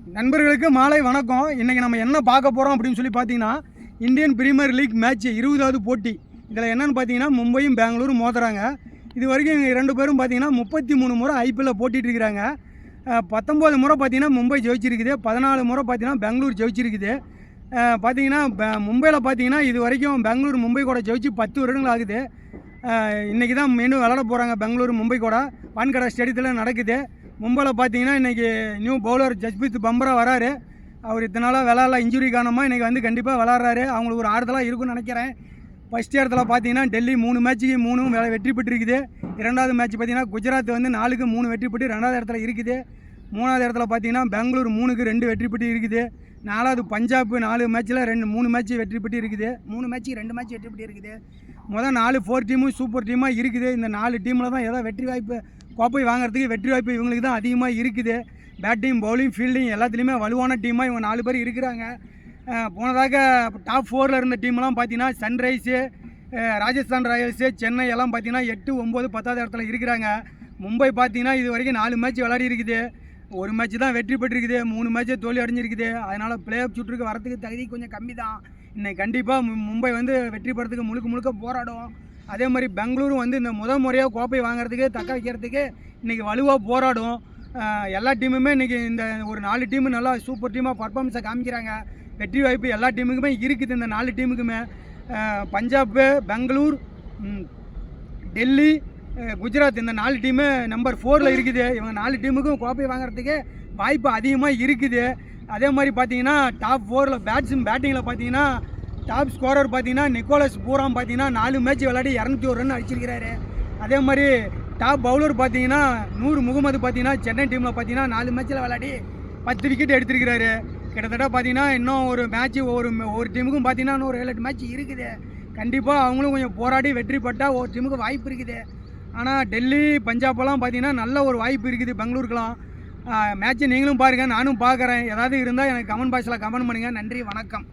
நண்பர்களுக்கு மாலை வணக்கம். இன்றைக்கி நம்ம என்ன பார்க்க போகிறோம் அப்படின்னு சொல்லி பார்த்தீங்கன்னா, இந்தியன் பிரீமியர் லீக் மேட்ச் 20வது போட்டி. இதில் என்னென்னு பார்த்தீங்கன்னா, மும்பையும் பெங்களூரும் மோதுறாங்க. இது வரைக்கும் இவங்க 2 பேரும் பார்த்தீங்கன்னா 33 முறை ஐபிஎல்லில் போட்டிட்டு இருக்கிறாங்க. 19 முறை பார்த்தீங்கன்னா மும்பை ஜெயிச்சிருக்குது, 14 முறை பார்த்தீங்கன்னா பெங்களூர் ஜெயிச்சிருக்குது. பார்த்தீங்கன்னா மும்பையில் பார்த்தீங்கன்னா இது வரைக்கும் பெங்களூர் மும்பை கூட ஜெயிச்சு 10 வருடங்கள் ஆகுது. இன்றைக்கி தான் மீண்டும் விளாட போகிறாங்க பெங்களூர் மும்பை கூட. வான்கடா ஸ்டேடியத்தில் நடக்குது. மும்பையில் பார்த்தீங்கன்னா இன்றைக்கி நியூ பவுலர் ஜஸ்பிரித் பும்ரா வராரு. அவர் இத்தனை நாளாக விளாட்ல, இன்ஜுரி காரணமாக இன்றைக்கி வந்து கண்டிப்பாக விளாட்றாரு. அவங்களுக்கு ஒரு ஆறுதலாக இருக்குன்னு நினைக்கிறேன். ஃபஸ்ட் இடத்துல பார்த்தீங்கன்னா டெல்லி 3 மேட்ச்சுக்கு 3 வெற்றி பெற்றிருக்குது. 2வது மேட்ச் பார்த்தீங்கன்னா குஜராத் வந்து 4க்கு 3 வெற்றி பெற்று 2வது இடத்துல இருக்குது. 3வது இடத்துல பார்த்தீங்கன்னா பெங்களூர் 3க்கு 2 வெற்றி பெற்று இருக்குது. 4வது பஞ்சாப் 4 மேட்ச்சில் 3 மேட்ச் வெற்றி பெற்று இருக்குது. 3 மேட்ச்சுக்கு 2 மேட்ச் வெற்றி பெற்று இருக்குது. மொதல் 4 டீமும் சூப்பர் டீமாக இருக்குது. இந்த 4 டீமில் தான் ஏதோ வெற்றி வாய்ப்பு, கோப்பை வாங்குறதுக்கு வெற்றி வாய்ப்பு இவங்களுக்கு தான் அதிகமாக இருக்குது. பேட்டிங், பவுலிங், ஃபீல்டிங் எல்லாத்துலேயுமே வலுவான டீமாக இவங்க 4 பேர் இருக்கிறாங்க. போனதாக டாப் 4ல் இருந்த டீம்லாம் பார்த்தீங்கன்னா சன்ரைஸு, ராஜஸ்தான் ராயல்ஸு, சென்னை எல்லாம் பார்த்தீங்கன்னா 8, 9, 10வது இடத்துல இருக்கிறாங்க. மும்பை பார்த்தீங்கன்னா இது வரைக்கும் 4 மேட்ச் விளையாடி இருக்குது. 1 மேட்ச் தான் வெற்றி பெற்றிருக்குது, 3 மேட்ச்சே தோல்வி அடைஞ்சிருக்குது. அதனால் பிளே ஆஃப் சுற்றுக்கு வரத்துக்கு தகுதி கொஞ்சம் கம்மி தான். இன்னைக்கு கண்டிப்பாக மும்பை வந்து வெற்றி பெறத்துக்கு முழுக்க போராடும். அதே மாதிரி பெங்களூரும் வந்து இந்த முறையாக கோப்பை வாங்குறதுக்கு, தக்க வைக்கிறதுக்கு இன்றைக்கி வலுவாக போராடும். எல்லா டீமுமே இன்றைக்கி இந்த ஒரு 4 டீமு நல்லா சூப்பர் டீமாக பர்ஃபார்மன்ஸை காமிக்கிறாங்க. வெற்றி வாய்ப்பு எல்லா டீமுக்குமே இருக்குது. இந்த 4 டீமுக்குமே பஞ்சாப், பெங்களூர், டெல்லி, குஜராத் இந்த 4 டீமு நம்பர் 4ல் இருக்குது. இவங்க 4 டீமுக்கும் கோப்பை வாங்குறதுக்கு வாய்ப்பு அதிகமாக இருக்குது. அதே மாதிரி பார்த்தீங்கன்னா டாப் 4ல் பேட்டிங்கில் பார்த்தீங்கன்னா டாப் ஸ்கோரர் பார்த்தீங்கன்னா நிக்கோலஸ் பூராம் பார்த்தீங்கன்னா 4 மேட்ச் விளையாடி 201 ரன் அடிச்சிருக்கிறாரு. அதே மாதிரி டாப் பவுலர் பார்த்தீங்கன்னா நூர் முகமது பார்த்தீங்கன்னா சென்னை டீமில் பார்த்தீங்கன்னா 4 மேட்ச்சில் விளையாடி 10 விக்கெட் எடுத்திருக்கிறாரு. கிட்டத்தட்ட பார்த்தீங்கன்னா இன்னும் ஒரு மேட்ச் ஒவ்வொரு டீமுக்கும் பார்த்தீங்கன்னா இன்னும் ஒரு 7-8 மேட்ச் இருக்குது. கண்டிப்பாக அவங்களும் கொஞ்சம் போராடி வெற்றி பெற்றால் ஒரு டீமுக்கு வாய்ப்பு இருக்குது. ஆனால் டெல்லி, பஞ்சாப்பெல்லாம் பார்த்தீங்கன்னா நல்ல ஒரு வாய்ப்பு இருக்குது பெங்களூருக்கெலாம். மேட்ச்சை நீங்களும் பாருங்கள், நானும் பார்க்குறேன். ஏதாவது இருந்தால் எனக்கு கமெண்ட் பாக்ஸில் கமெண்ட் பண்ணுங்கள். நன்றி, வணக்கம்.